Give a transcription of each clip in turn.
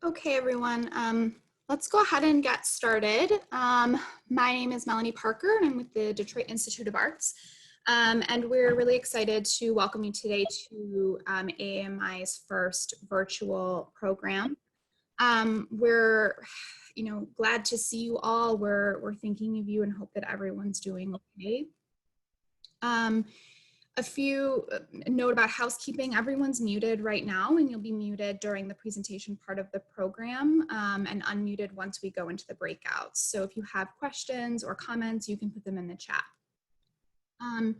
Okay, everyone, let's go ahead and get started. My name is Melanie Parker, and I'm with the Detroit Institute of Arts. And we're really excited to welcome you today to AAMI's first virtual program. We're glad to see you all. We're thinking of you and hope that everyone's doing okay. A few note about housekeeping. Everyone's muted right now, and you'll be muted during the presentation part of the program and unmuted once we go into the breakouts. So if you have questions or comments, you can put them in the chat. And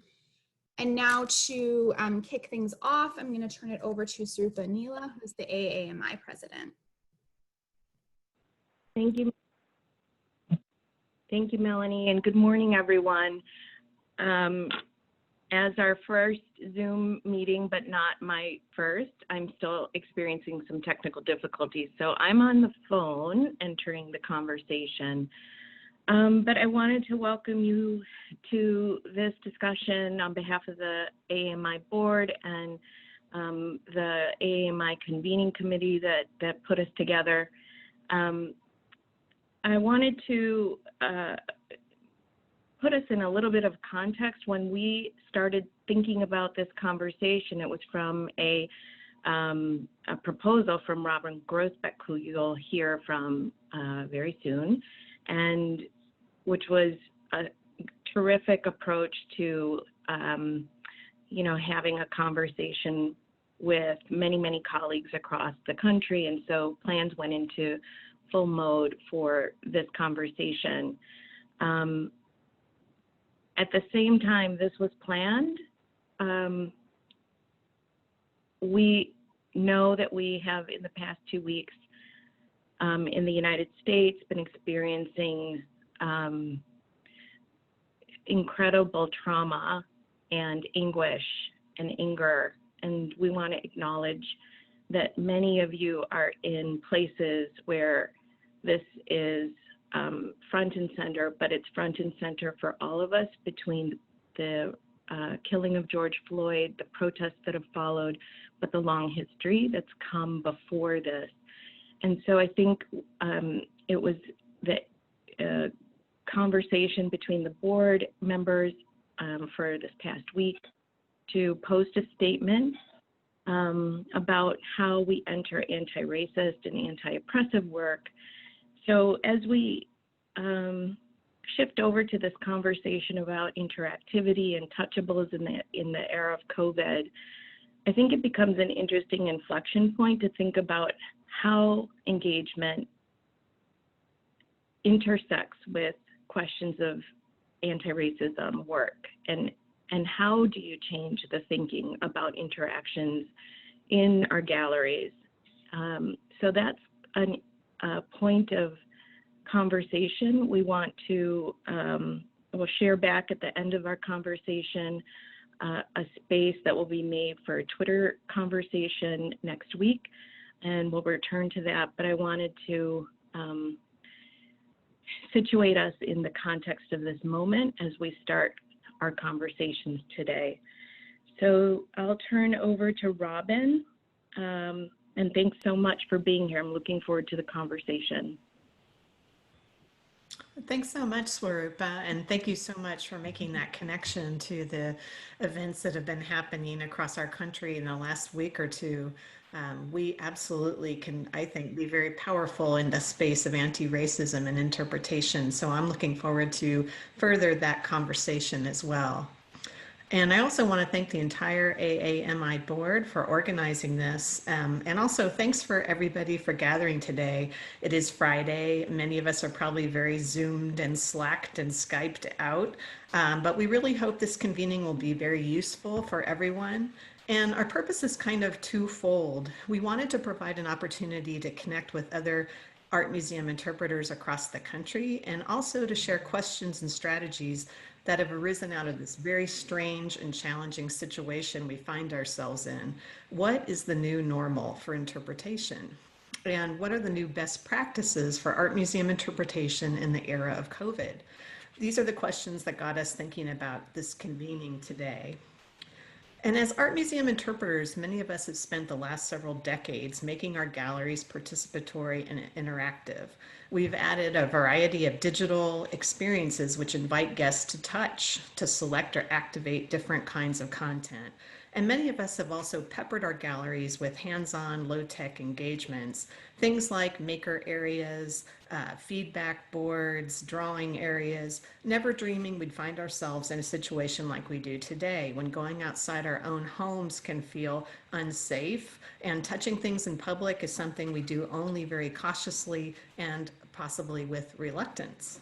now to kick things off, I'm going to turn it over to Srupa Neela, who's the AAMI president. Thank you. Thank you, Melanie, and good morning, everyone. As our first Zoom meeting, but not my first, I'm still experiencing some technical difficulties. So I'm on the phone entering the conversation. But I wanted to welcome you to this discussion on behalf of the AAMI board and the AAMI convening committee that put us together. I wanted to put us in a little bit of context. When we started thinking about this conversation, it was from a proposal from Robin Grossbeck, who you'll hear from very soon, and which was a terrific approach to, having a conversation with many, many colleagues across the country. And so plans went into full mode for this conversation. At the same time this was planned, we know that we have in the past 2 weeks in the United States been experiencing incredible trauma and anguish and anger. And we want to acknowledge that many of you are in places where this is front and center, but it's front and center for all of us between the killing of George Floyd, the protests that have followed, but the long history that's come before this. And so I think it was the conversation between the board members for this past week to post a statement about how we enter anti-racist and anti-oppressive work. So as we shift over to this conversation about interactivity and touchables in the era of COVID, I think it becomes an interesting inflection point to think about how engagement intersects with questions of anti-racism work, and how do you change the thinking about interactions in our galleries. So that's a point of conversation. We want to, we'll share back at the end of our conversation a space that will be made for a Twitter conversation next week, and we'll return to that. But I wanted to situate us in the context of this moment as we start our conversations today. So I'll turn over to Robin, and thanks so much for being here. I'm looking forward to the conversation. Thanks so much, Swarupa, and thank you so much for making that connection to the events that have been happening across our country in the last week or two. We absolutely can, I think, be very powerful in the space of anti-racism and interpretation. So I'm looking forward to further that conversation as well. And I also want to thank the entire AAMI board for organizing this. And also thanks for everybody for gathering today. It is Friday. Many of us are probably very Zoomed and Slacked and Skyped out. But we really hope this convening will be very useful for everyone. And our purpose is kind of twofold. We wanted to provide an opportunity to connect with other art museum interpreters across the country, and also to share questions and strategies that have arisen out of this very strange and challenging situation we find ourselves in. What is the new normal for interpretation? And what are the new best practices for art museum interpretation in the era of COVID? These are the questions that got us thinking about this convening today. And as art museum interpreters, many of us have spent the last several decades making our galleries participatory and interactive. We've added a variety of digital experiences which invite guests to touch, to select or activate different kinds of content. And many of us have also peppered our galleries with hands-on, low-tech engagements, things like maker areas, feedback boards, drawing areas, never dreaming we'd find ourselves in a situation like we do today, when going outside our own homes can feel unsafe, and touching things in public is something we do only very cautiously and possibly with reluctance.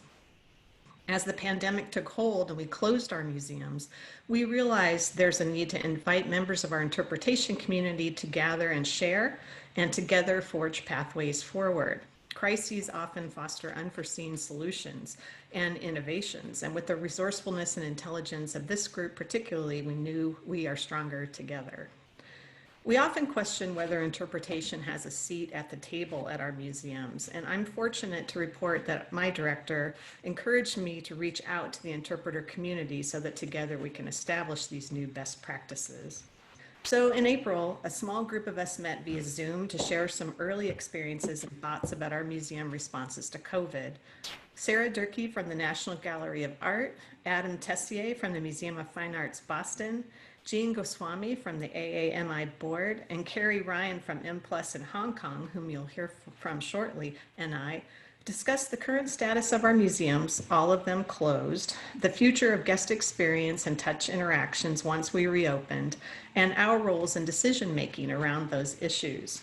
As the pandemic took hold and we closed our museums, we realized there's a need to invite members of our interpretation community to gather and share, and together forge pathways forward. Crises often foster unforeseen solutions and innovations, and with the resourcefulness and intelligence of this group particularly, we knew we are stronger together. We often question whether interpretation has a seat at the table at our museums, and I'm fortunate to report that my director encouraged me to reach out to the interpreter community so that together we can establish these new best practices. So in April, a small group of us met via Zoom to share some early experiences and thoughts about our museum responses to COVID. Sarah Durkee from the National Gallery of Art, Adam Tessier from the Museum of Fine Arts Boston, Jean Goswami from the AAMI board, and Carrie Ryan from M+ in Hong Kong, whom you'll hear from shortly, and I discussed the current status of our museums, all of them closed, the future of guest experience and touch interactions once we reopened, and our roles in decision-making around those issues.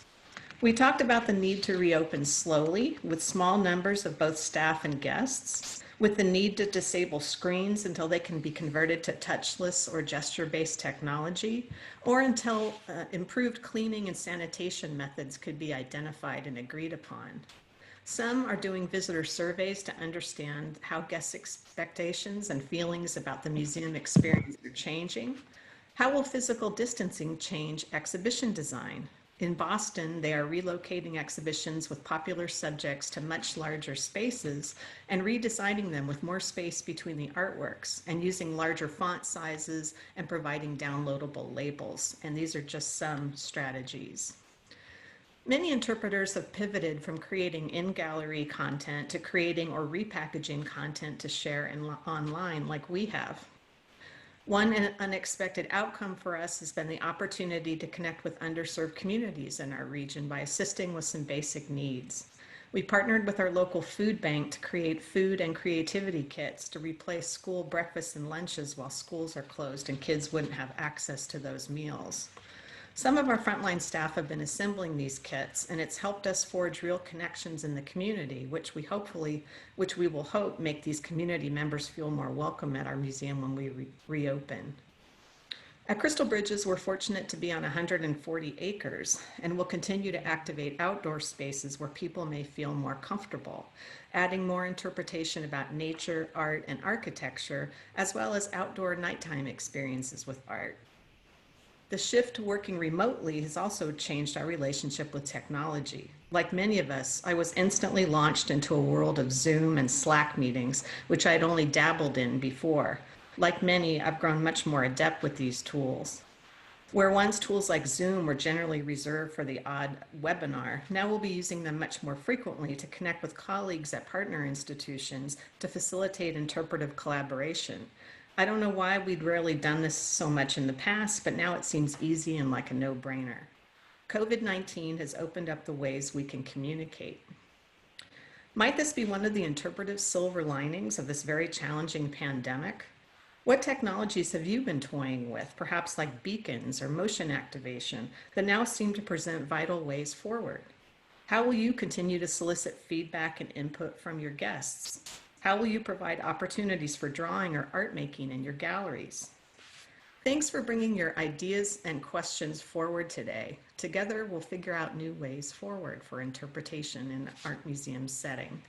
We talked about the need to reopen slowly with small numbers of both staff and guests, with the need to disable screens until they can be converted to touchless or gesture-based technology, or until improved cleaning and sanitation methods could be identified and agreed upon. Some are doing visitor surveys to understand how guests' expectations and feelings about the museum experience are changing. How will physical distancing change exhibition design? In Boston, they are relocating exhibitions with popular subjects to much larger spaces and redesigning them with more space between the artworks, and using larger font sizes and providing downloadable labels. And these are just some strategies. Many interpreters have pivoted from creating in-gallery content to creating or repackaging content to share online like we have. One unexpected outcome for us has been the opportunity to connect with underserved communities in our region by assisting with some basic needs. We partnered with our local food bank to create food and creativity kits to replace school breakfasts and lunches while schools are closed and kids wouldn't have access to those meals. Some of our frontline staff have been assembling these kits, and it's helped us forge real connections in the community, which we will hope make these community members feel more welcome at our museum when we reopen. At Crystal Bridges, we're fortunate to be on 140 acres, and we'll continue to activate outdoor spaces where people may feel more comfortable, adding more interpretation about nature, art, and architecture, as well as outdoor nighttime experiences with art. The shift to working remotely has also changed our relationship with technology. Like many of us, I was instantly launched into a world of Zoom and Slack meetings, which I'd only dabbled in before. Like many, I've grown much more adept with these tools. Where once tools like Zoom were generally reserved for the odd webinar, now we'll be using them much more frequently to connect with colleagues at partner institutions to facilitate interpretive collaboration. I don't know why we'd rarely done this so much in the past, but now it seems easy and like a no-brainer. COVID-19 has opened up the ways we can communicate. Might this be one of the interpretive silver linings of this very challenging pandemic? What technologies have you been toying with, perhaps like beacons or motion activation, that now seem to present vital ways forward? How will you continue to solicit feedback and input from your guests? How will you provide opportunities for drawing or art making in your galleries? Thanks for bringing your ideas and questions forward today. Together, we'll figure out new ways forward for interpretation in an art museum setting.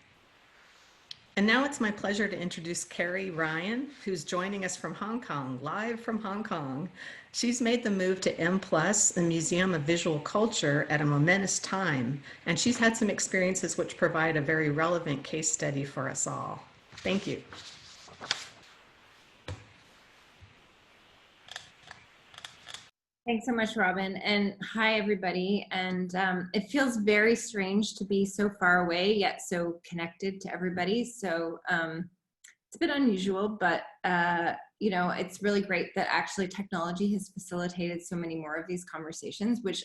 And now it's my pleasure to introduce Carrie Ryan, who's joining us from Hong Kong, live from Hong Kong. She's made the move to M+, the Museum of Visual Culture, at a momentous time, and she's had some experiences which provide a very relevant case study for us all. Thank you. Thanks so much, Robin. And hi, everybody. And it feels very strange to be so far away, yet so connected to everybody. So it's a bit unusual, but you know, it's really great that actually technology has facilitated so many more of these conversations, which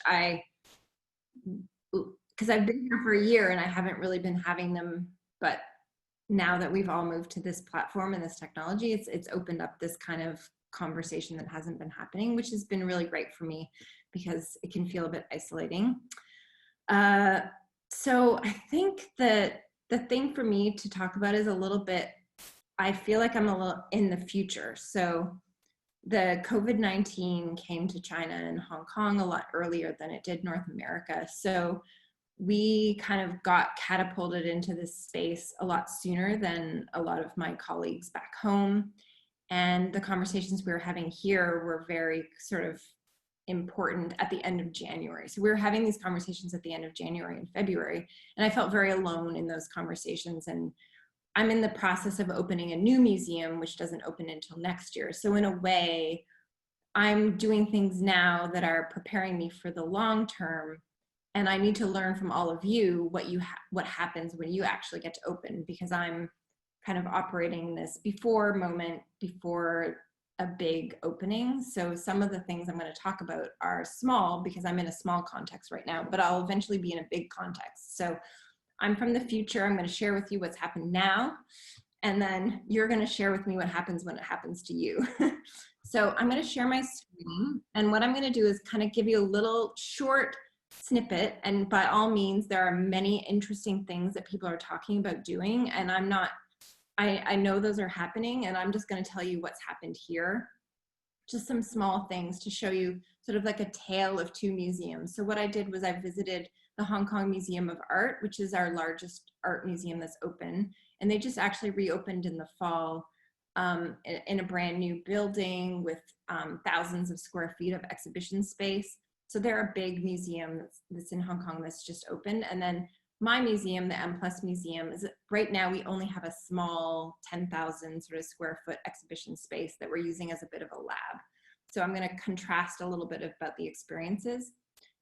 because I've been here for a year and I haven't really been having them, but now that we've all moved to this platform and this technology, it's opened up this kind of conversation that hasn't been happening, which has been really great for me because it can feel a bit isolating. So I think that the thing for me to talk about is a little bit, I feel like I'm a little in the future. So the COVID-19 came to China and Hong Kong a lot earlier than it did North America. So we kind of got catapulted into this space a lot sooner than a lot of my colleagues back home. And the conversations we were having here were very sort of important at the end of January. So we were having these conversations at the end of January and February, and I felt very alone in those conversations. And I'm in the process of opening a new museum, which doesn't open until next year. So in a way, I'm doing things now that are preparing me for the long term. And I need to learn from all of you what happens when you actually get to open, because I'm kind of operating this before a big opening. So some of the things I'm going to talk about are small because I'm in a small context right now, but I'll eventually be in a big context. So I'm from the future. I'm going to share with you what's happened now, and then you're going to share with me what happens when it happens to you. So I'm going to share my screen, and what I'm going to do is kind of give you a little short snippet. And by all means, there are many interesting things that people are talking about doing, and I know those are happening, and I'm just going to tell you what's happened here. Just some small things to show you sort of like a tale of two museums. So what I did was I visited the Hong Kong Museum of Art, which is our largest art museum that's open. And they just actually reopened in the fall in a brand new building with thousands of square feet of exhibition space. So they're a big museum that's in Hong Kong that's just opened. And then my museum, the M+ Museum, is right now we only have a small 10,000 sort of square foot exhibition space that we're using as a bit of a lab. So I'm going to contrast a little bit about the experiences.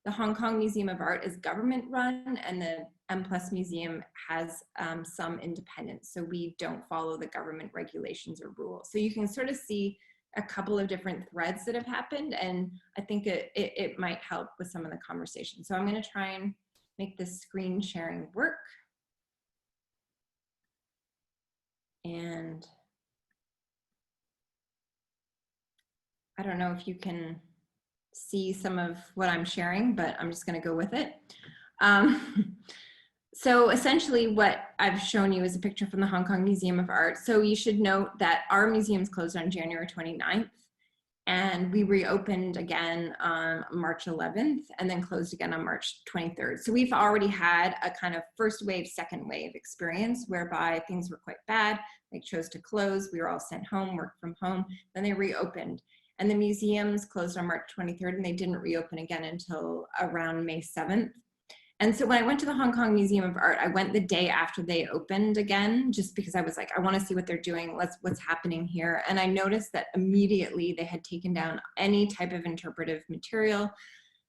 The Hong Kong Museum of Art is government run, and the M+ Museum has some independence. So we don't follow the government regulations or rules. So you can sort of see a couple of different threads that have happened, and I think it might help with some of the conversation. So I'm going to try and make this screen sharing work. And I don't know if you can see some of what I'm sharing, but I'm just going to go with it. So essentially what I've shown you is a picture from the Hong Kong Museum of Art. So you should note that our museum's closed on January 29th. And we reopened again on March 11th and then closed again on March 23rd. So we've already had a kind of first wave, second wave experience whereby things were quite bad. They chose to close. We were all sent home, work from home. Then they reopened. And the museums closed on March 23rd and they didn't reopen again until around May 7th. And so when I went to the Hong Kong Museum of Art, I went the day after they opened again, just because I was like, I want to see what they're doing, what's happening here. And I noticed that immediately they had taken down any type of interpretive material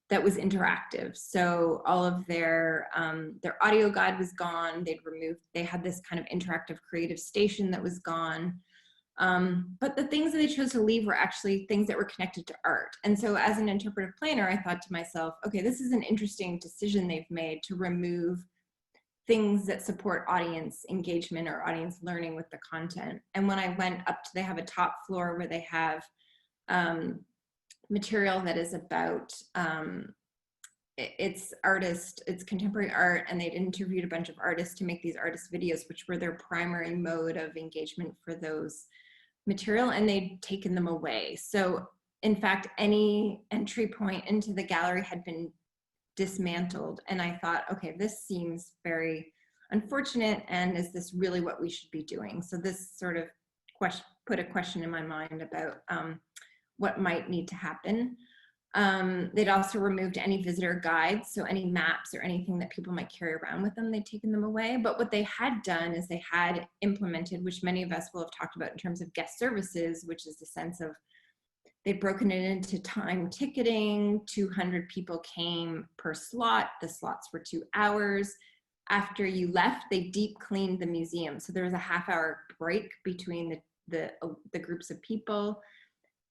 that was interactive. So all of their audio guide was gone. They had this kind of interactive creative station that was gone. But the things that they chose to leave were actually things that were connected to art. And so as an interpretive planner, I thought to myself, okay, this is an interesting decision they've made to remove things that support audience engagement or audience learning with the content. And when I went up to, they have a top floor where they have material that is about, it's contemporary art, and they'd interviewed a bunch of artists to make these artist videos, which were their primary mode of engagement for those material, and they'd taken them away. So in fact, any entry point into the gallery had been dismantled. And I thought, okay, this seems very unfortunate, and is this really what we should be doing? So this sort of put a question in my mind about what might need to happen. They'd also removed any visitor guides, so any maps or anything that people might carry around with them, they'd taken them away. But what they had done is they had implemented, which many of us will have talked about in terms of guest services, which is the sense of They'd broken it into time ticketing. 200 people came per slot. The slots were 2 hours. After you left, they deep cleaned the museum. So there was a half-hour break between the groups of people.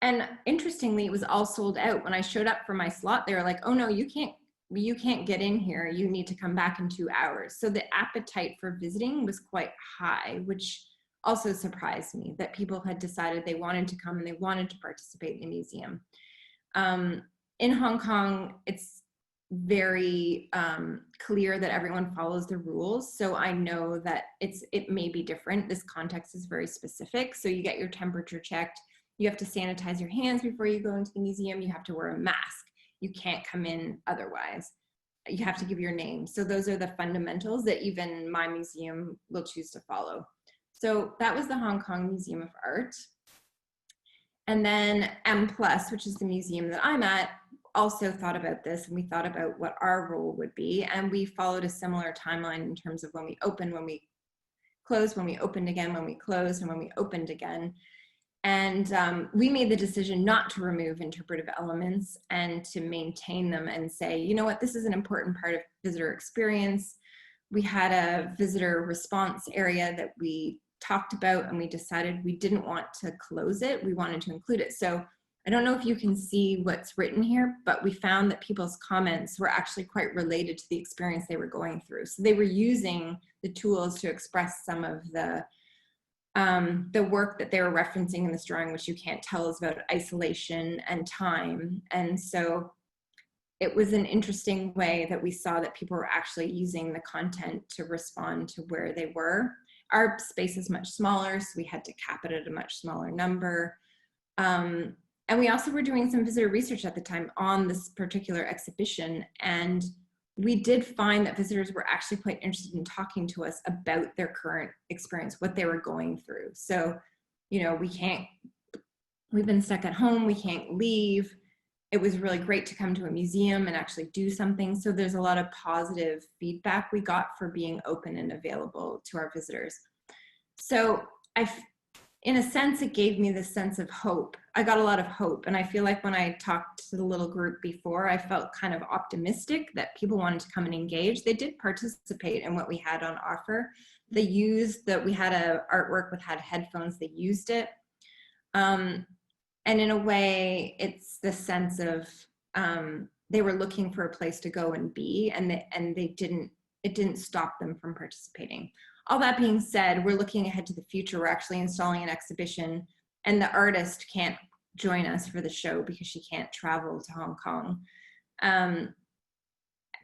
And interestingly, it was all sold out. When I showed up for my slot, they were like, oh no, you can't get in here. You need to come back in 2 hours. So the appetite for visiting was quite high, which also surprised me that people had decided they wanted to come and they wanted to participate in the museum. In Hong Kong, it's very clear that everyone follows the rules. So I know that it may be different. This context is very specific. So you get your temperature checked. You have to sanitize your hands before you go into the museum. You have to wear a mask. You can't come in otherwise. You have to give your name. So those are the fundamentals that even my museum will choose to follow. So that was the Hong Kong Museum of Art. And then M+, which is the museum that I'm at, also thought about this, and we thought about what our role would be. And we followed a similar timeline in terms of when we opened, when we closed, when we opened again, when we closed, and when we opened again. And we made the decision not to remove interpretive elements and to maintain them and say, you know what, this is an important part of visitor experience. We had a visitor response area that we talked about, and we decided we didn't want to close it. We wanted to include it. So I don't know if you can see what's written here, but we found that people's comments were actually quite related to the experience they were going through. So they were using the tools to express some of the work that they were referencing in this drawing, which you can't tell is about isolation and time. And so it was an interesting way that we saw that people were actually using the content to respond to where they were. Our space is much smaller, so we had to cap it at a much smaller number. And we also were doing some visitor research at the time on this particular exhibition, and we did find that visitors were actually quite interested in talking to us about their current experience, what they were going through. So, you know, we've been stuck at home, we can't leave. It was really great to come to a museum and actually do something. So there's a lot of positive feedback we got for being open and available to our visitors. So in a sense, it gave me this sense of hope. I got a lot of hope. And I feel like when I talked to the little group before, I felt kind of optimistic that people wanted to come and engage. They did participate in what we had on offer. We had a artwork with had headphones, they used it. And in a way, it's the sense of they were looking for a place to go and be, and it didn't stop them from participating. All that being said, we're looking ahead to the future. We're actually installing an exhibition, and the artist can't join us for the show because she can't travel to Hong Kong.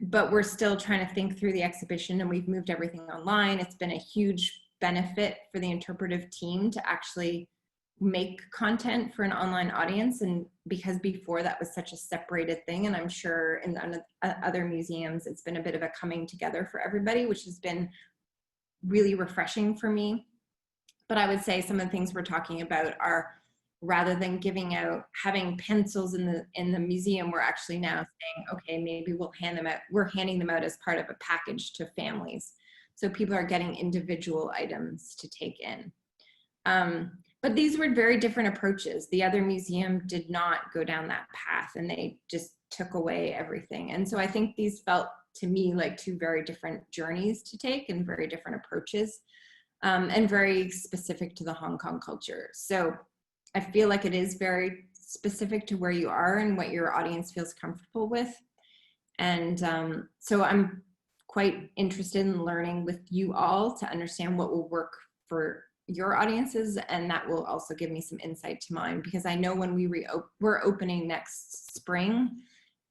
But we're still trying to think through the exhibition, and we've moved everything online. It's been a huge benefit for the interpretive team to actually make content for an online audience, and because before that was such a separated thing, and I'm sure in other museums it's been a bit of a coming together for everybody, which has been really refreshing for me. But I would say some of the things we're talking about are, rather than having pencils in the museum, we're actually now saying, okay, maybe we'll hand them out. We're handing them out as part of a package to families. So people are getting individual items to take in. But these were very different approaches. The other museum did not go down that path, and they just took away everything. And so I think these felt to me like two very different journeys to take and very different approaches, and very specific to the Hong Kong culture. So I feel like it is very specific to where you are and what your audience feels comfortable with. And so I'm quite interested in learning with you all to understand what will work for your audiences, and that will also give me some insight to mine, because I know when we're opening next spring,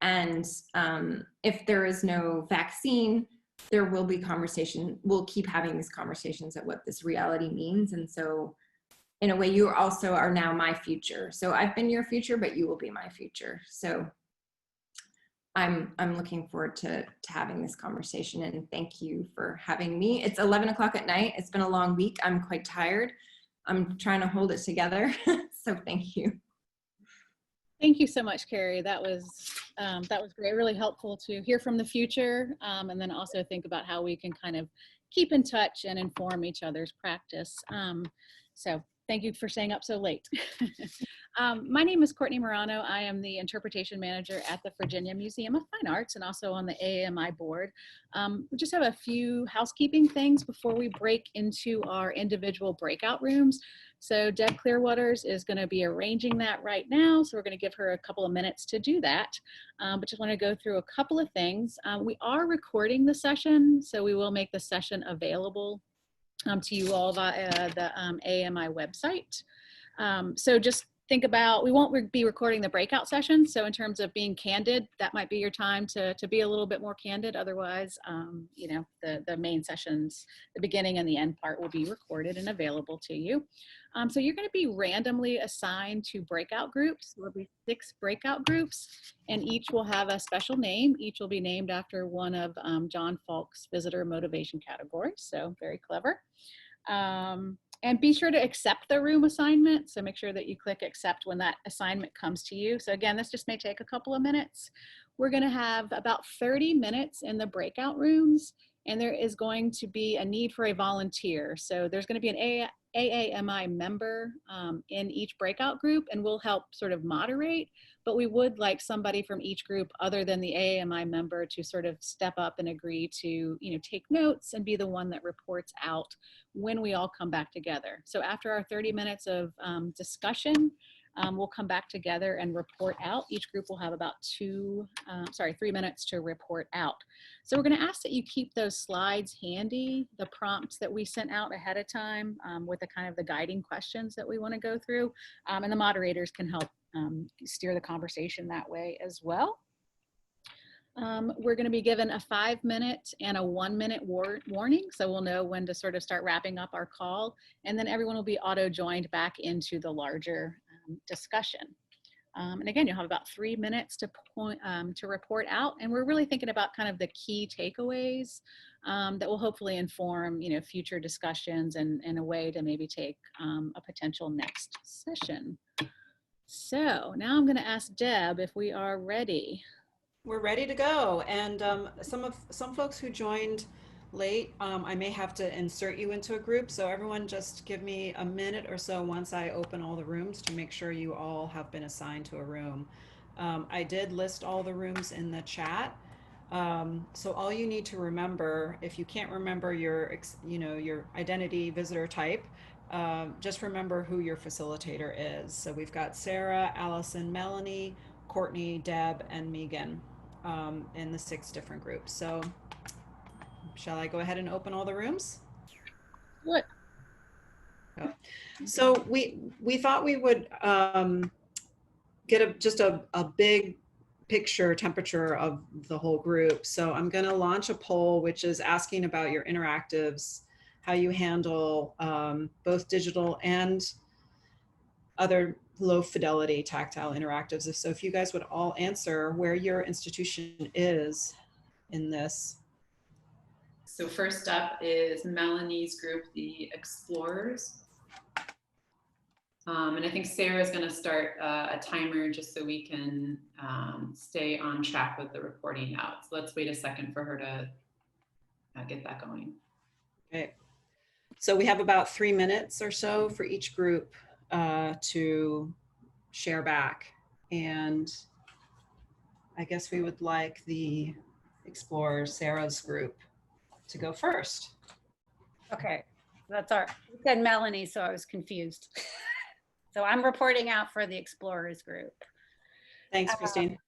and if there is no vaccine, there will be conversation. We'll keep having these conversations at what this reality means. And so in a way, you also are now my future. So I've been your future, but you will be my future. So I'm looking forward to having this conversation, and thank you for having me. It's 11 o'clock at night. It's been a long week. I'm quite tired. I'm trying to hold it together. So thank you. Thank you so much, Carrie. That was great. Really helpful to hear from the future, and then also think about how we can kind of keep in touch and inform each other's practice. So thank you for staying up so late. My name is Courtney Morano. I am the interpretation manager at the Virginia Museum of Fine Arts and also on the AAMI board. We just have a few housekeeping things before we break into our individual breakout rooms. So Deb Clearwaters is going to be arranging that right now. So we're going to give her a couple of minutes to do that. But just want to go through a couple of things. We are recording the session, so we will make the session available to you all via the AAMI website. So just think about, we won't be recording the breakout session. So in terms of being candid, that might be your time to be a little bit more candid. Otherwise, you know, the main sessions, the beginning and the end part will be recorded and available to you. So you're going to be randomly assigned to breakout groups. There will be 6 breakout groups and each will have a special name. Each will be named after one of John Falk's visitor motivation categories. So very clever. And be sure to accept the room assignment. So make sure that you click accept when that assignment comes to you. So again, this just may take a couple of minutes. We're going to have about 30 minutes in the breakout rooms, and there is going to be a need for a volunteer. So there's going to be an AAMI member in each breakout group, and we'll help sort of moderate, but we would like somebody from each group other than the AAMI member to sort of step up and agree to, you know, take notes and be the one that reports out when we all come back together. So after our 30 minutes of discussion, we'll come back together and report out. Each group will have about 3 minutes to report out. So we're going to ask that you keep those slides handy, the prompts that we sent out ahead of time with the kind of the guiding questions that we want to go through. And the moderators can help steer the conversation that way as well. We're going to be given a 5-minute and a 1-minute warning, so we'll know when to sort of start wrapping up our call, and then everyone will be auto-joined back into the larger discussion. And again, you'll have about 3 minutes to report out, and we're really thinking about kind of the key takeaways that will hopefully inform, you know, future discussions and a way to maybe take a potential next session. So now I'm going to ask Deb if we are ready. We're ready to go. And some folks who joined late, I may have to insert you into a group. So everyone just give me a minute or so once I open all the rooms to make sure you all have been assigned to a room. I did list all the rooms in the chat. So all you need to remember, if you can't remember your identity visitor type, just remember who your facilitator is. So we've got Sarah, Allison, Melanie, Courtney, Deb, and Megan in the 6 different groups. So shall I go ahead and open all the rooms? What? So we thought we would get just a big picture temperature of the whole group. So I'm going to launch a poll, which is asking about your interactives, how you handle both digital and other low fidelity tactile interactives. So if you guys would all answer where your institution is in this. So first up is Melanie's group, the Explorers. And I think Sarah's going to start a timer just so we can stay on track with the reporting out. So let's wait a second for her to get that going. Okay. So we have about 3 minutes or so for each group to share back. And I guess we would like the Explorers, Sarah's group, to go first. Okay, that's our, you said Melanie, so I was confused. So I'm reporting out for the Explorers group. Thanks, Christine.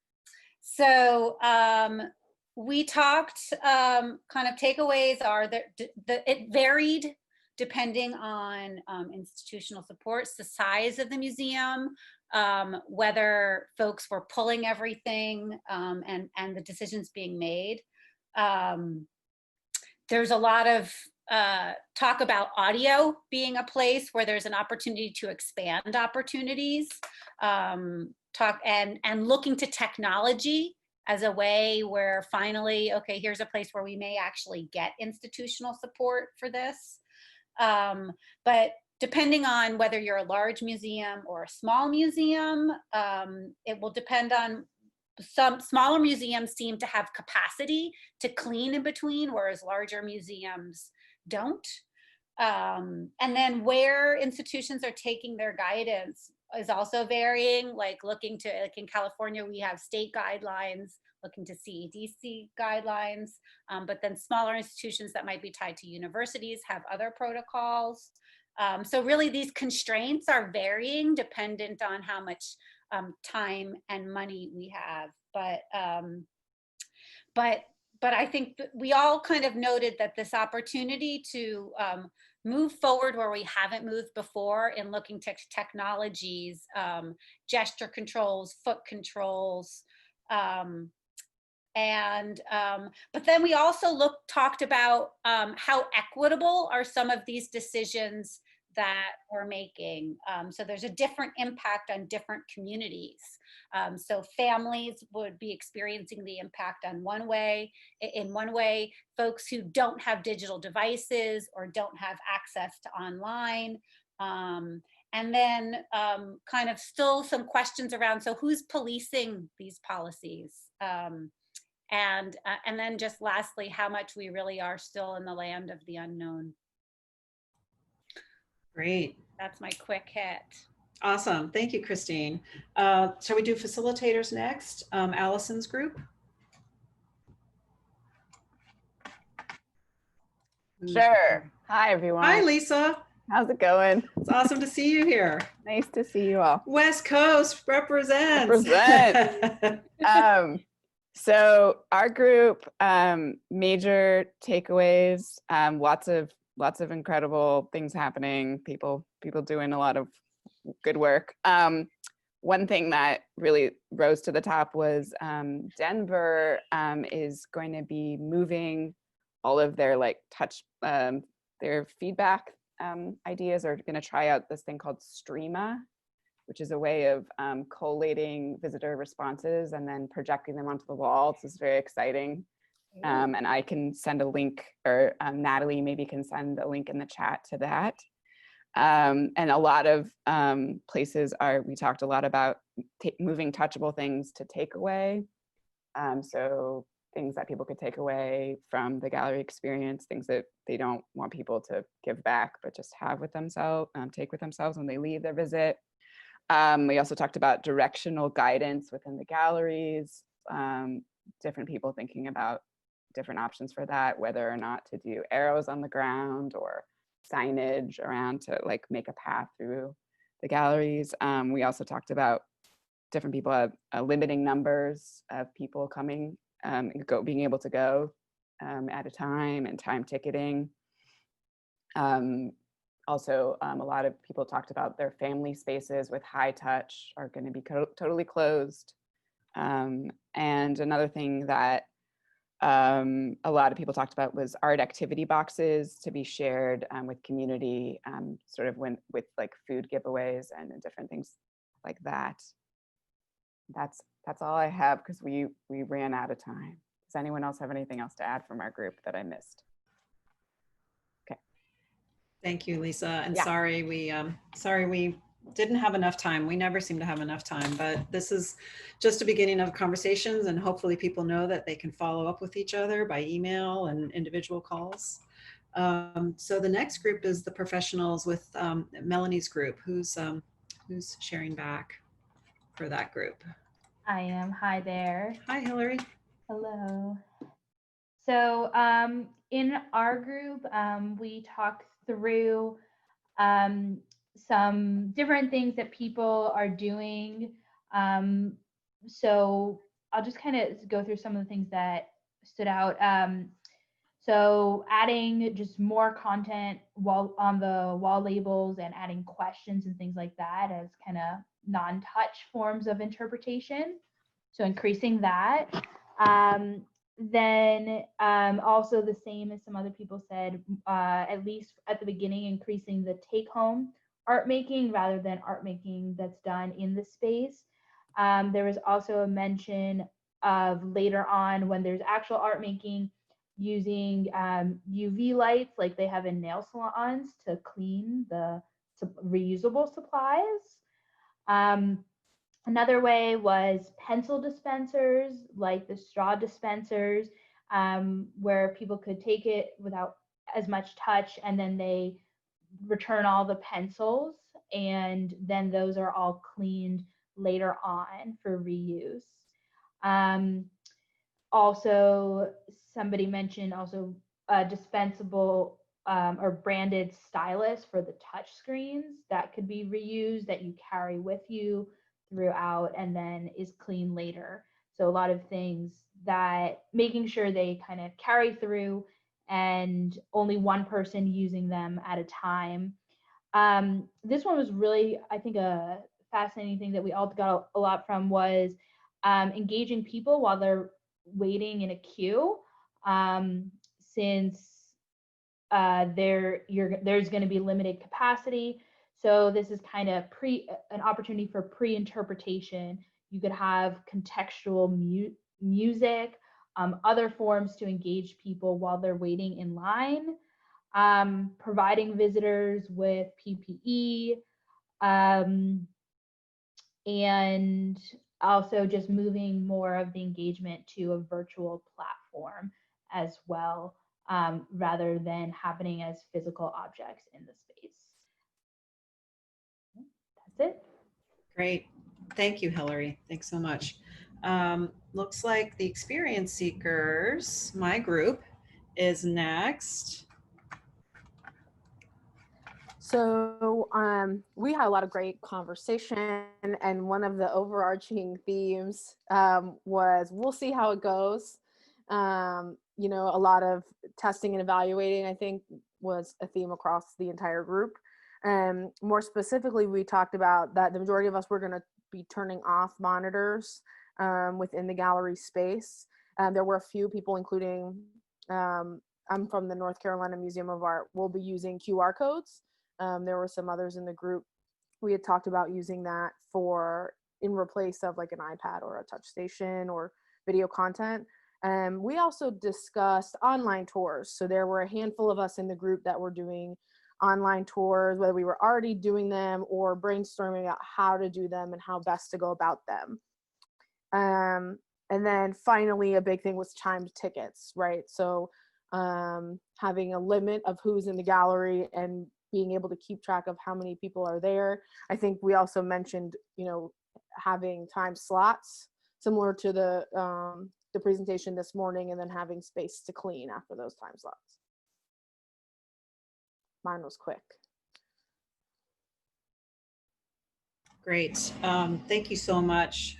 So we talked, kind of takeaways are that it varied depending on institutional supports, the size of the museum, whether folks were pulling everything and the decisions being made. There's a lot of talk about audio being a place where there's an opportunity to expand opportunities, and looking to technology as a way where finally, okay, here's a place where we may actually get institutional support for this. But depending on whether you're a large museum or a small museum, it will depend on, some smaller museums seem to have capacity to clean in between, whereas larger museums don't. And then where institutions are taking their guidance, is also varying, like looking to, like in California, we have state guidelines, looking to CEDC guidelines, but then smaller institutions that might be tied to universities have other protocols. So really these constraints are varying dependent on how much time and money we have. But I think that we all kind of noted that this opportunity to move forward where we haven't moved before in looking to technologies, gesture controls, foot controls, but then we also talked about how equitable are some of these decisions that we're making. So there's a different impact on different communities. So families would be experiencing the impact in one way. Folks who don't have digital devices or don't have access to online. And then kind of still some questions around, so who's policing these policies? And then just lastly, how much we really are still in the land of the unknown. Great. That's my quick hit. Awesome. Thank you, Christine. Shall we do facilitators next? Allison's group. Sure. Hi, everyone. Hi, Lisa. How's it going? It's awesome to see you here. Nice to see you all. West Coast represents. Represent. So our group, major takeaways, lots of incredible things happening, people doing a lot of good work. One thing that really rose to the top was Denver is going to be moving all of their their feedback ideas, are going to try out this thing called Streama, which is a way of collating visitor responses and then projecting them onto the wall. This is very exciting. And I can send a link, or Natalie maybe can send a link in the chat to that. And a lot of places we talked a lot about moving touchable things to take away. So things that people could take away from the gallery experience, things that they don't want people to give back, but just have with themselves, take with themselves when they leave their visit. We also talked about directional guidance within the galleries, different people thinking about different options for that, whether or not to do arrows on the ground or signage around to like make a path through the galleries. We also talked about different people limiting numbers of people coming, being able to go at a time, and time ticketing. Also, a lot of people talked about their family spaces with high touch are going to be totally closed. And another thing that a lot of people talked about was art activity boxes to be shared with community, sort of with like food giveaways and different things like that. That's all I have, because we ran out of time. Does anyone else have anything else to add from our group that I missed? Okay. Thank you, Lisa. And Yeah. sorry we didn't have enough time. We never seem to have enough time, but this is just a beginning of conversations, and hopefully people know that they can follow up with each other by email and individual calls. So the next group is the professionals with Melanie's group. Who's sharing back for that group? I am. Hi there. Hi, Hillary. Hello. So in our group, we talked through some different things that people are doing. So I'll just kind of go through some of the things that stood out. So adding just more content on the wall labels, and adding questions and things like that as kind of non-touch forms of interpretation. So increasing that. Then also the same as some other people said, at least at the beginning, increasing the take-home art making rather than art making that's done in the space. There was also a mention of later on, when there's actual art making, using UV lights like they have in nail salons to clean the reusable supplies. Another way was pencil dispensers, like the straw dispensers, where people could take it without as much touch, and then they return all the pencils and then those are all cleaned later on for reuse. Also, somebody mentioned also dispensable or branded stylus for the touch screens that could be reused, that you carry with you throughout and then is clean later. So a lot of things that making sure they kind of carry through and only one person using them at a time. This one was really, I think, a fascinating thing that we all got a lot from was engaging people while they're waiting in a queue, since there's going to be limited capacity. So this is kind of an opportunity for pre-interpretation. You could have contextual music, other forms to engage people while they're waiting in line, providing visitors with PPE, and also just moving more of the engagement to a virtual platform as well, rather than happening as physical objects in the space. That's it. Great. Thank you, Hillary. Thanks so much. Looks like the experience seekers, my group, is next. So we had a lot of great conversation, and one of the overarching themes was we'll see how it goes. You know, a lot of testing and evaluating, I think, was a theme across the entire group. More specifically, we talked about that the majority of us were going to be turning off monitors within the gallery space. There were a few people, including I'm from the North Carolina Museum of Art, will be using QR codes. There were some others in the group. We had talked about using that in replace of like an iPad or a touch station or video content. We also discussed online tours. So there were a handful of us in the group that were doing online tours, whether we were already doing them or brainstorming out how to do them and how best to go about them. And then finally, a big thing was timed tickets, right? So having a limit of who's in the gallery and being able to keep track of how many people are there. I think we also mentioned, you know, having time slots similar to the presentation this morning, and then having space to clean after those time slots. Mine was quick. Great. Thank you so much.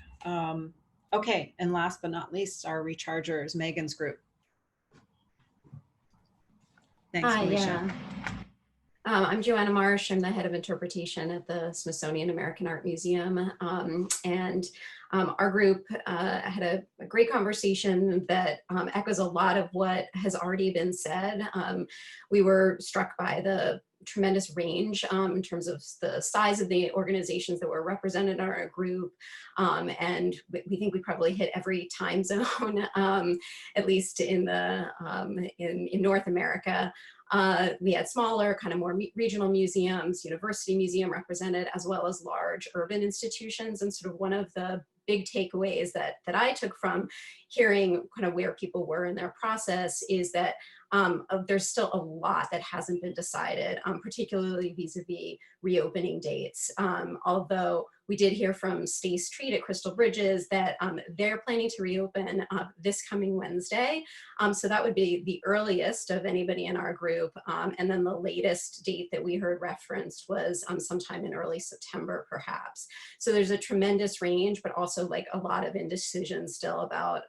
Okay, and last but not least, our rechargers, Regans Group. Thanks, Hi, Alicia. yeah. I'm Joanna Marsh. I'm the head of interpretation at the Smithsonian American Art Museum. Our group had a great conversation that echoes a lot of what has already been said. We were struck by the tremendous range in terms of the size of the organizations that were represented in our group. And we think we probably hit every time zone, at least in North America. We had smaller, kind of more regional museums, university museum represented, as well as large urban institutions. And sort of one of the big takeaways that I took from hearing kind of where people were in their process is that there's still a lot that hasn't been decided, particularly vis-a-vis reopening dates. Although we did hear from Stace Treat at Crystal Bridges that they're planning to reopen this coming Wednesday. So that would be the earliest of anybody in our group. And then the latest date that we heard referenced was sometime in early September, perhaps. So there's a tremendous range, but also like a lot of indecision still about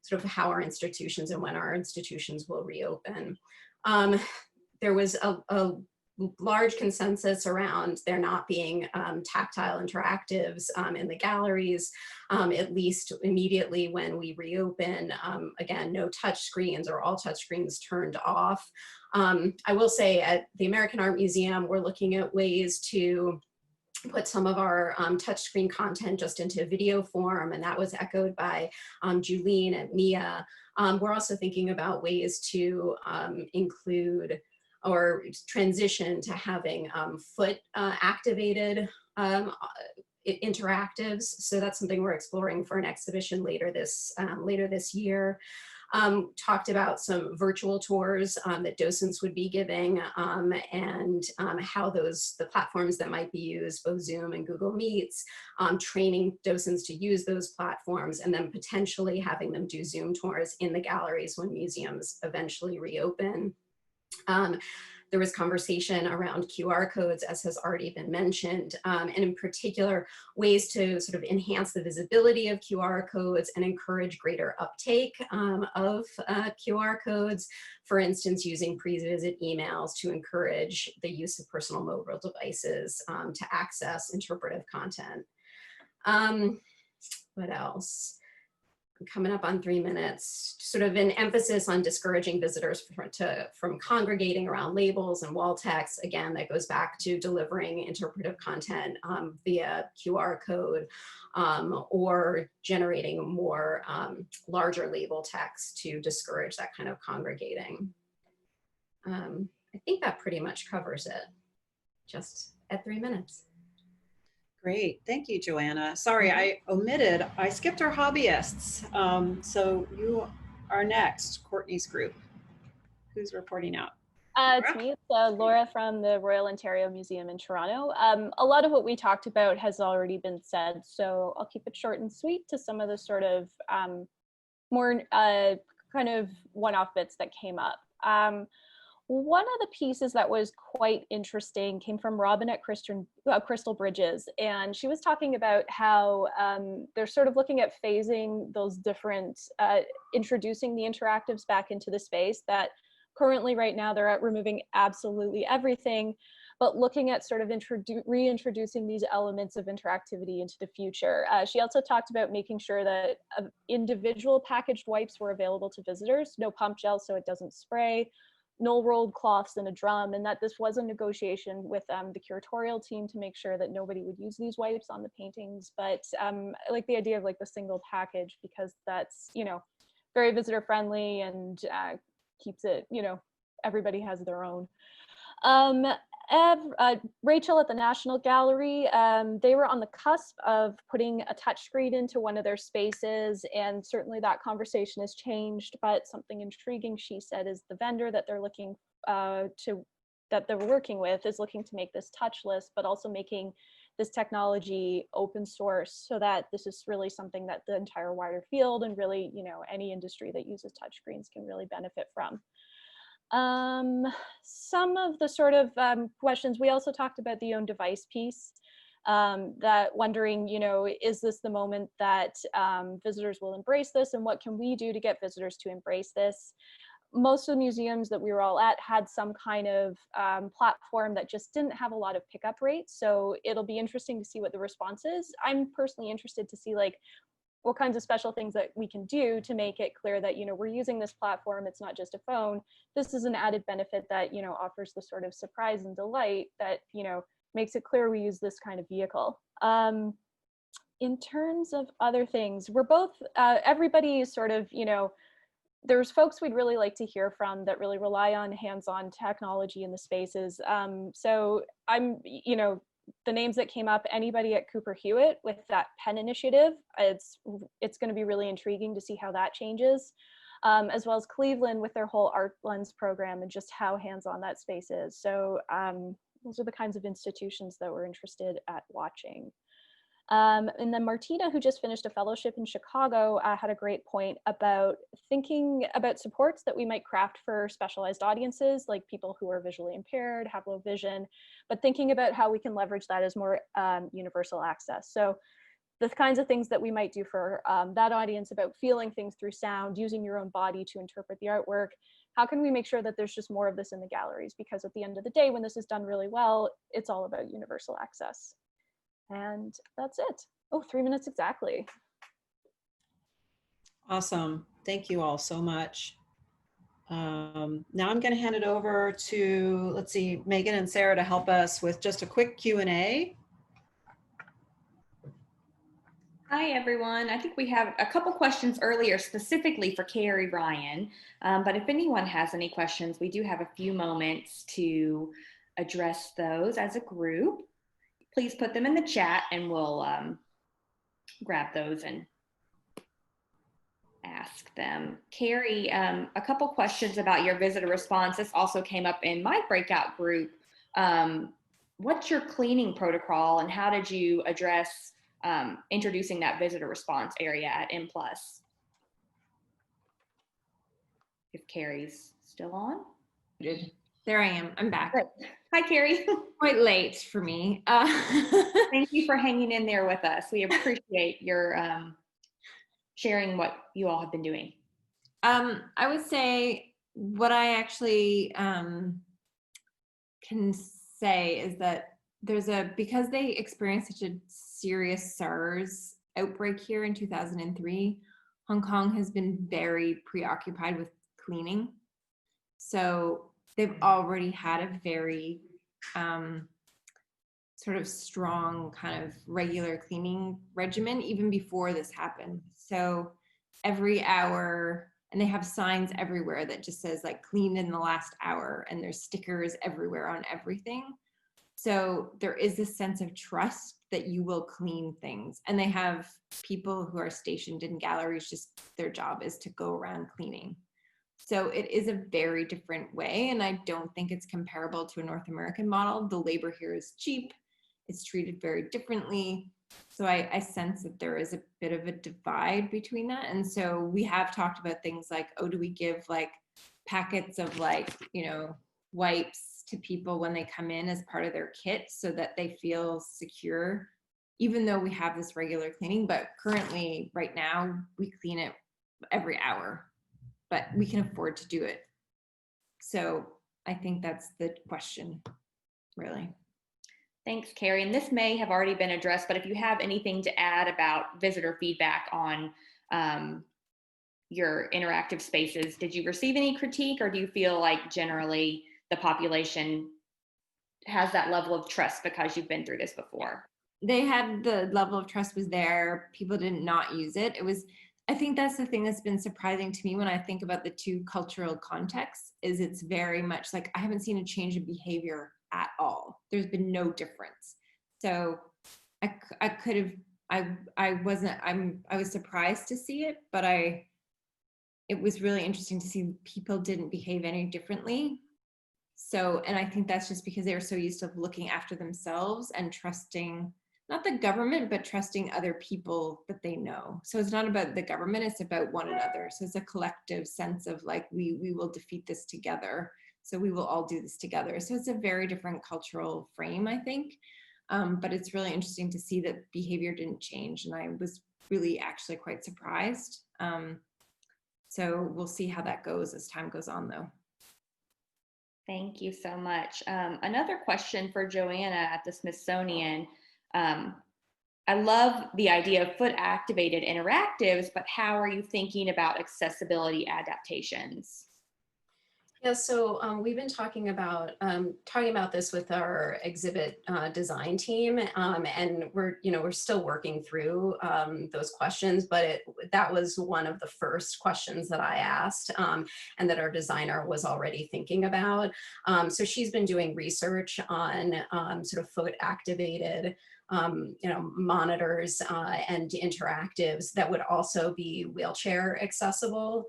sort of how our institutions and when our institutions will reopen. There was a large consensus around there not being tactile interactives in the galleries, at least immediately when we reopen. Again, no touch screens or all touch screens turned off. I will say at the American Art Museum, we're looking at ways to put some of our touchscreen content just into video form, and that was echoed by Julene and Mia. We're also thinking about ways to include or transition to having foot activated interactives. So that's something we're exploring for an exhibition later this year. talked about some virtual tours that docents would be giving, and how the platforms that might be used, both Zoom and Google Meets, training docents to use those platforms, and then potentially having them do Zoom tours in the galleries when museums eventually reopen. There was conversation around QR codes, as has already been mentioned, and in particular, ways to sort of enhance the visibility of QR codes and encourage greater uptake of QR codes. For instance, using pre-visit emails to encourage the use of personal mobile devices to access interpretive content. What else? Coming up on 3 minutes, sort of an emphasis on discouraging visitors from congregating around labels and wall text. Again, that goes back to delivering interpretive content via QR code, or generating more larger label text to discourage that kind of congregating. I think that pretty much covers it, just at 3 minutes. Great, thank you, Joanna. Sorry, I skipped our hobbyists. So you are next, Courtneys Group. Who's reporting out? It's me, it's Laura from the Royal Ontario Museum in Toronto. A lot of what we talked about has already been said, so I'll keep it short and sweet to some of the sort of more kind of one-off bits that came up. One of the pieces that was quite interesting came from Robin at Crystal Bridges, and she was talking about how they're sort of looking at phasing those different, introducing the interactives back into the space. That currently right now they're at removing absolutely everything, but looking at sort of reintroducing these elements of interactivity into the future. She also talked about making sure that individual packaged wipes were available to visitors, no pump gel so it doesn't spray, no rolled cloths in a drum, and that this was a negotiation with the curatorial team to make sure that nobody would use these wipes on the paintings. But I like the idea of like the single package, because that's, you know, very visitor friendly and keeps it, you know, everybody has their own. Rachel at the National Gallery, they were on the cusp of putting a touch screen into one of their spaces, and certainly that conversation has changed, but something intriguing she said is the vendor that they're looking that they're working with is looking to make this touchless, but also making this technology open source, so that this is really something that the entire wider field and really, you know, any industry that uses touchscreens can really benefit from. Some of the sort of questions, we also talked about the own device piece, that wondering, you know, is this the moment that visitors will embrace this, and what can we do to get visitors to embrace this? Most of the museums that we were all at had some kind of platform that just didn't have a lot of pickup rates, so it'll be interesting to see what the response is. I'm personally interested to see like what kinds of special things that we can do to make it clear that, you know, we're using this platform, it's not just a phone. This is an added benefit that, you know, offers the sort of surprise and delight that, you know, makes it clear we use this kind of vehicle. In terms of other things, we're both, everybody is sort of, you know, there's folks we'd really like to hear from that really rely on hands-on technology in the spaces. So I'm, you know, the names that came up, anybody at Cooper Hewitt with that pen initiative, it's going to be really intriguing to see how that changes, as well as Cleveland with their whole Art Lens program and just how hands-on that space is. So those are the kinds of institutions that we're interested at watching. And then Martina, who just finished a fellowship in Chicago, had a great point about thinking about supports that we might craft for specialized audiences, like people who are visually impaired, have low vision, but thinking about how we can leverage that as more universal access. So the kinds of things that we might do for that audience about feeling things through sound, using your own body to interpret the artwork. How can we make sure that there's just more of this in the galleries? Because at the end of the day, when this is done really well, it's all about universal access. And that's it. Oh, 3 minutes exactly. Awesome. Thank you all so much. Now I'm going to hand it over to, let's see, Megan and Sarah to help us with just a quick Q&A. Hi, everyone. I think we have a couple questions earlier specifically for Carrie Ryan, but if anyone has any questions, we do have a few moments to address those as a group. Please put them in the chat and we'll grab those and ask them. Carrie, a couple questions about your visitor response. This also came up in my breakout group. What's your cleaning protocol and how did you address introducing that visitor response area at M+? If Carrie's still on. There I am. I'm back. Good. Hi, Carrie. Quite late for me. Thank you for hanging in there with us. We appreciate your sharing what you all have been doing. I would say what I actually can say is that because they experienced such a serious SARS outbreak here in 2003, Hong Kong has been very preoccupied with cleaning. So they've already had a very sort of strong kind of regular cleaning regimen even before this happened. So every hour, and they have signs everywhere that just says like clean in the last hour, and there's stickers everywhere on everything. So there is this sense of trust that you will clean things. And they have people who are stationed in galleries, just their job is to go around cleaning. So it is a very different way. And I don't think it's comparable to a North American model. The labor here is cheap. It's treated very differently. So I sense that there is a bit of a divide between that. And so we have talked about things like, oh, do we give like packets of like, you know, wipes to people when they come in as part of their kit so that they feel secure, even though we have this regular cleaning. But currently, right now, we clean it every hour, but we can afford to do it. So I think that's the question, really. Thanks, Carrie. And this may have already been addressed, but if you have anything to add about visitor feedback on your interactive spaces, did you receive any critique, or do you feel like generally the population has that level of trust because you've been through this before? They had the level of trust was there. People did not use it. It was, I think that's the thing that's been surprising to me when I think about the two cultural contexts, is it's very much like I haven't seen a change in behavior at all. There's been no difference. So I could have, I was surprised to see it, but it was really interesting to see people didn't behave any differently. So, and I think that's just because they were so used to looking after themselves and trusting, not the government, but trusting other people that they know. So it's not about the government, it's about one another. So it's a collective sense of like, we will defeat this together. So we will all do this together. So it's a very different cultural frame, I think. But it's really interesting to see that behavior didn't change. And I was really actually quite surprised. So we'll see how that goes as time goes on, though. Thank you so much. Another question for Joanna at the Smithsonian. I love the idea of foot activated interactives, but how are you thinking about accessibility adaptations? Yeah, so we've been talking about this with our exhibit design team, and we're still working through those questions. But that was one of the first questions that I asked, and that our designer was already thinking about. So she's been doing research on sort of foot activated monitors and interactives that would also be wheelchair accessible.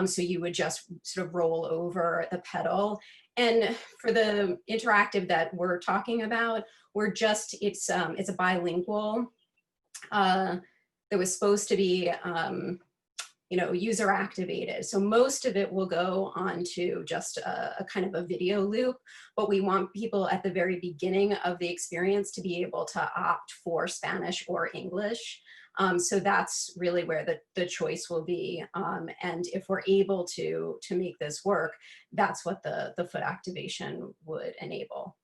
So you would just sort of roll over the pedal. And for the interactive that we're talking about, it's a bilingual that was supposed to be user activated. So most of it will go onto just a kind of a video loop, but we want people at the very beginning of the experience to be able to opt for Spanish or English. So that's really where the choice will be. And if we're able to make this work, that's what the foot activation would enable.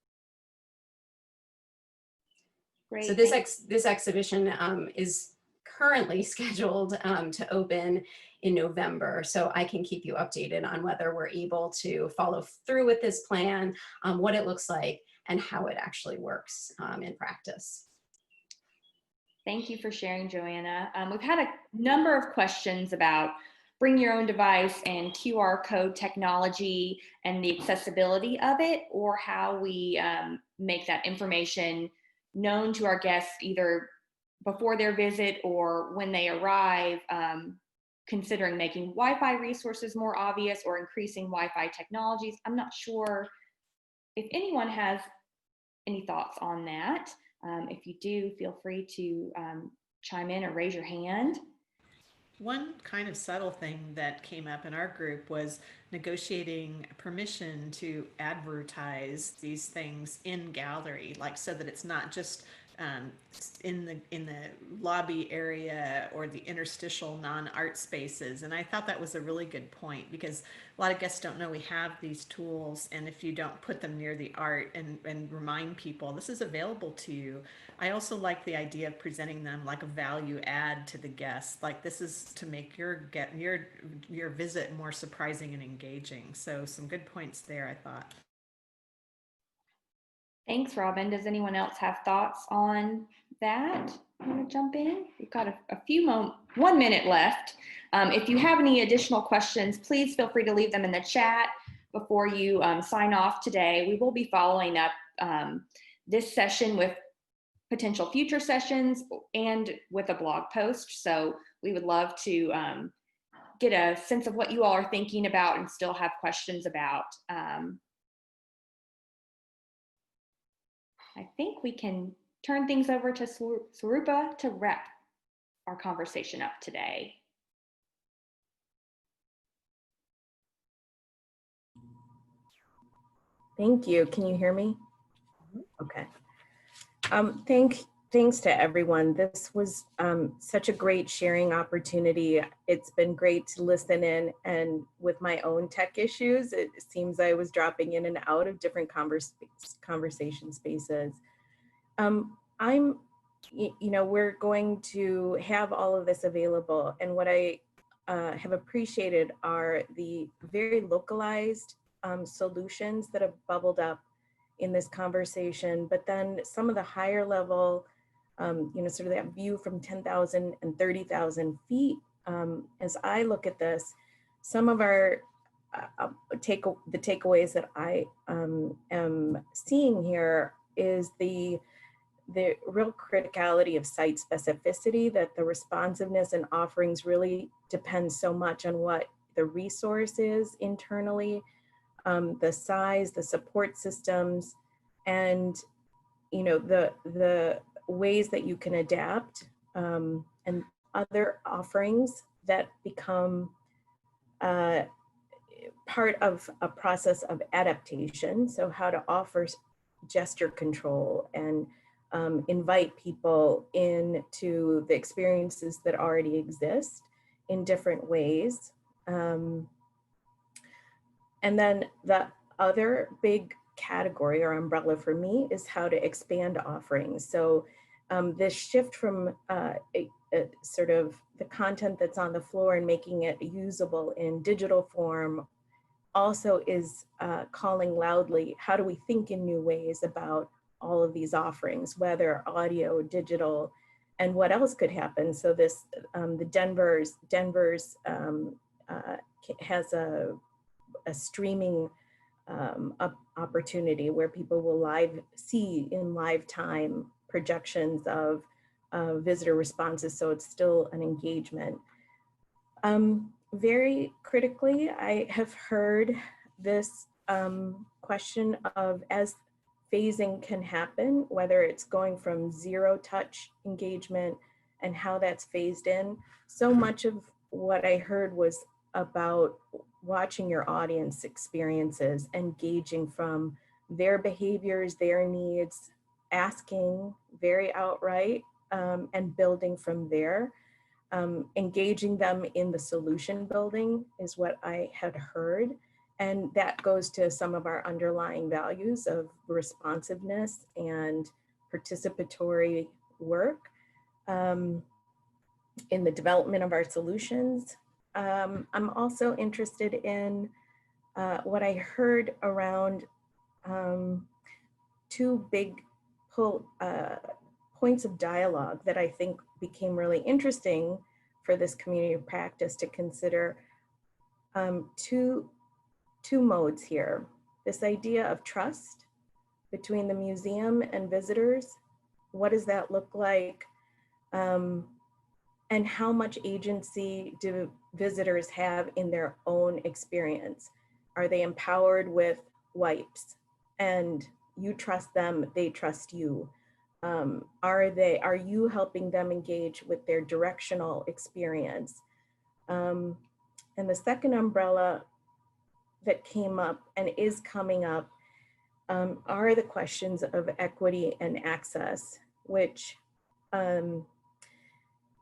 Great. So this exhibition is currently scheduled to open in November. So I can keep you updated on whether we're able to follow through with this plan, what it looks like, and how it actually works in practice. Thank you for sharing, Joanna. We've had a number of questions about bring your own device and QR code technology and the accessibility of it, or how we make that information known to our guests either before their visit or when they arrive. considering making Wi-Fi resources more obvious or increasing Wi-Fi technologies. I'm not sure if anyone has any thoughts on that. If you do, feel free to chime in or raise your hand. One kind of subtle thing that came up in our group was negotiating permission to advertise these things in gallery, like so that it's not just in the lobby area or the interstitial non-art spaces. And I thought that was a really good point, because a lot of guests don't know we have these tools, and if you don't put them near the art and remind people this is available to you. I also like the idea of presenting them like a value add to the guests, like this is to make your visit more surprising and engaging. So some good points there, I thought. Thanks, Robin. Does anyone else have thoughts on that? Want to jump in? We've got a few 1 minute left. If you have any additional questions, please feel free to leave them in the chat before you sign off today. We will be following up this session with potential future sessions and with a blog post. So we would love to get a sense of what you all are thinking about and still have questions about. I think we can turn things over to Swarupa to wrap our conversation up today. Thank you. Can you hear me? Okay. Thanks to everyone. This was such a great sharing opportunity. It's been great to listen in, and with my own tech issues, it seems I was dropping in and out of different conversation spaces. We're going to have all of this available, and what I have appreciated are the very localized solutions that have bubbled up in this conversation, but then some of the higher level, sort of that view from 10,000 and 30,000 feet. As I look at this, some of our the takeaways that I am seeing here is the real criticality of site specificity, that the responsiveness and offerings really depend so much on what the resource is internally, the size, the support systems, and the ways that you can adapt, and other offerings that become part of a process of adaptation. So how to offer gesture control and invite people into the experiences that already exist in different ways. And then the other big category or umbrella for me is how to expand offerings. So this shift from sort of the content that's on the floor and making it usable in digital form also is calling loudly, how do we think in new ways about all of these offerings, whether audio, digital, and what else could happen. So this, the Denver's has a streaming opportunity where people will see in live time projections of visitor responses, so it's still an engagement. Very critically, I have heard this question of, as phasing can happen, whether it's going from zero touch engagement and how that's phased in. So much of what I heard was about watching your audience experiences, engaging from their behaviors, their needs, asking very outright, and building from there. Engaging them in the solution building is what I had heard. And that goes to some of our underlying values of responsiveness and participatory work in the development of our solutions. I'm also interested in what I heard around two big points of dialogue that I think became really interesting for this community of practice to consider. Two modes here. This idea of trust between the museum and visitors. What does that look like and how much agency do visitors have in their own experience? Are they empowered with wipes and you trust them, they trust you? Are you helping them engage with their directional experience? And the second umbrella that came up and is coming up are the questions of equity and access, which, you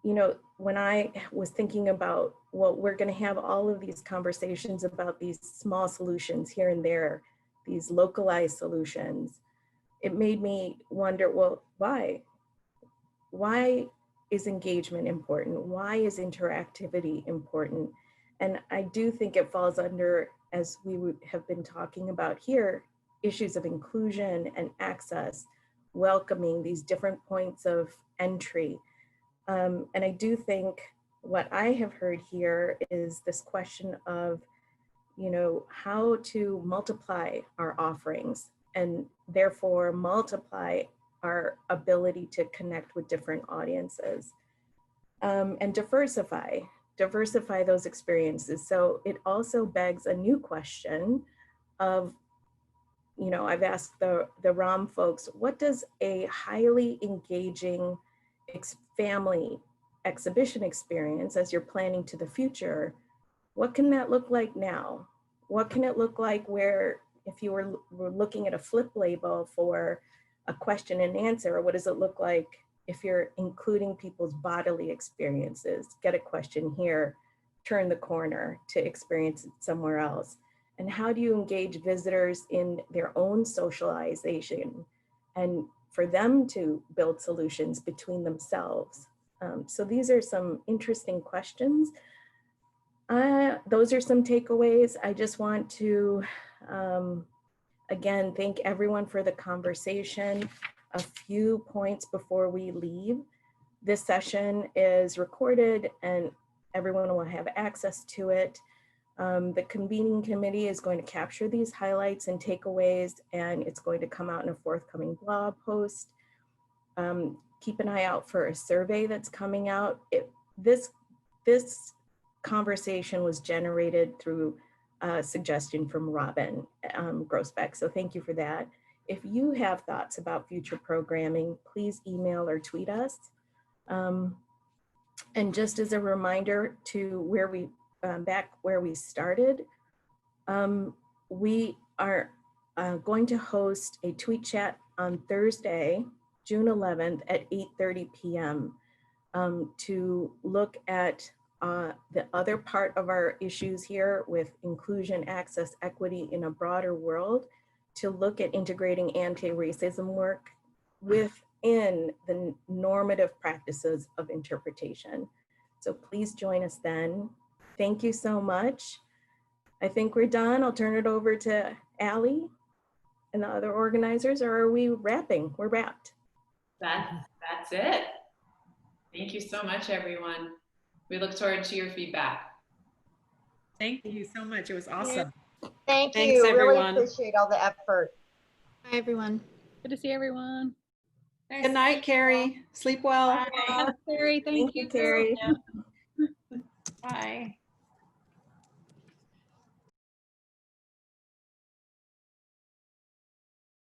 know, when I was thinking about, well, we're going to have all of these conversations about these small solutions here and there, these localized solutions, it made me wonder, well, why? Why is engagement important? Why is interactivity important? And I do think it falls under, as we have been talking about here, issues of inclusion and access, welcoming these different points of entry. And I do think what I have heard here is this question of, you know, how to multiply our offerings and therefore multiply our ability to connect with different audiences, and diversify those experiences. So it also begs a new question of, you know, I've asked the ROM folks, what does a highly engaging family exhibition experience as you're planning to the future, what can that look like now? What can it look like where if you were looking at a flip label for a question and answer, what does it look like if you're including people's bodily experiences? Get a question here, turn the corner to experience it somewhere else. And how do you engage visitors in their own socialization and for them to build solutions between themselves? So these are some interesting questions. Those are some takeaways. I just want to, again, thank everyone for the conversation. A few points before we leave. This session is recorded and everyone will have access to it. The convening committee is going to capture these highlights and takeaways, and it's going to come out in a forthcoming blog post. Keep an eye out for a survey that's coming out. This conversation was generated through a suggestion from Robin Grossbeck, so thank you for that. If you have thoughts about future programming, please email or tweet us. And just as a reminder to where we, back where we started, we are going to host a tweet chat on Thursday, June 11th at 8:30 p.m. To look at the other part of our issues here with inclusion, access, equity in a broader world, to look at integrating anti-racism work within the normative practices of interpretation. So please join us then. Thank you so much. I think we're done. I'll turn it over to Allie and the other organizers, or are we wrapping? We're wrapped. That's it. Thank you so much, everyone. We look forward to your feedback. Thank you so much. It was awesome. Thanks, Thanks, everyone. Really everyone. appreciate all the effort. Bye, everyone. Good to see everyone. Good night, Carrie. Sleep well. Bye. Carrie, thank you. Carrie. Bye.